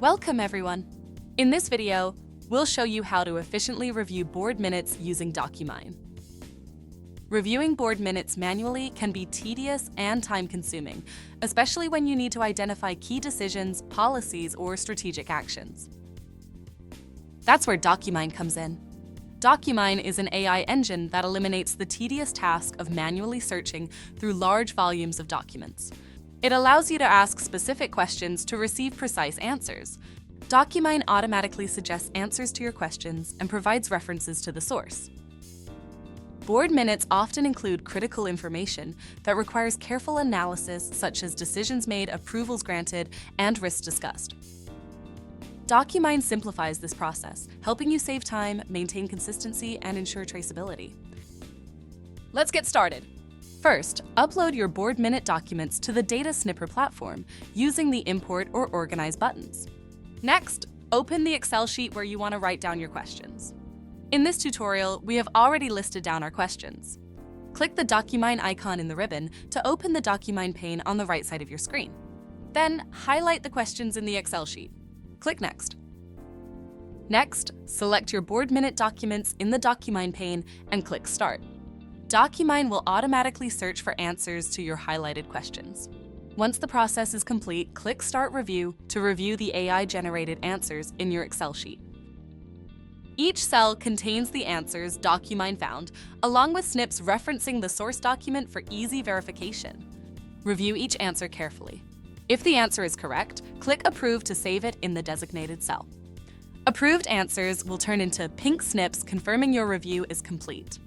Welcome, everyone. In this video, we'll show you how to efficiently review board minutes using DocuMine. Reviewing board minutes manually can be tedious and time-consuming, especially when you need to identify key decisions, policies, or strategic actions. That's where DocuMine comes in. DocuMine is an AI engine that eliminates the tedious task of manually searching through large volumes of documents. It allows you to ask specific questions to receive precise answers. DocuMine automatically suggests answers to your questions and provides references to the source. Board minutes often include critical information that requires careful analysis, such as decisions made, approvals granted, and risks discussed. DocuMine simplifies this process, helping you save time, maintain consistency, and ensure traceability. Let's get started. First, upload your board minute documents to the Data Snipper platform using the Import or Organize buttons. Next, open the Excel sheet where you want to write down your questions. In this tutorial, we have already listed down our questions. Click the DocuMine icon in the ribbon to open the DocuMine pane on the right side of your screen. Then, highlight the questions in the Excel sheet. Click Next. Next, select your board minute documents in the DocuMine pane and click Start. DocuMine will automatically search for answers to your highlighted questions. Once the process is complete, click Start Review to review the AI-generated answers in your Excel sheet. Each cell contains the answers DocuMine found, along with snips referencing the source document for easy verification. Review each answer carefully. If the answer is correct, click Approve to save it in the designated cell. Approved answers will turn into pink snips confirming your review is complete.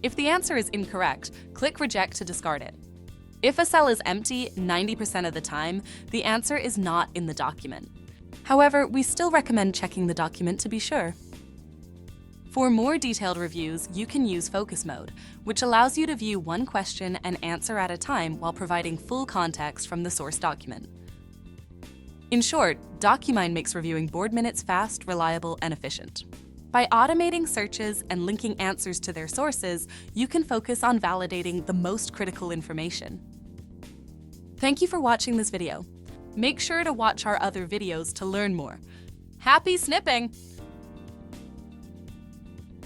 If the answer is incorrect, click Reject to discard it. If a cell is empty 90% of the time, the answer is not in the document. However, we still recommend checking the document to be sure. For more detailed reviews, you can use Focus Mode, which allows you to view one question and answer at a time while providing full context from the source document. In short, DocuMine makes reviewing board minutes fast, reliable, and efficient. By automating searches and linking answers to their sources, you can focus on validating the most critical information. Thank you for watching this video. Make sure to watch our other videos to learn more. Happy snipping!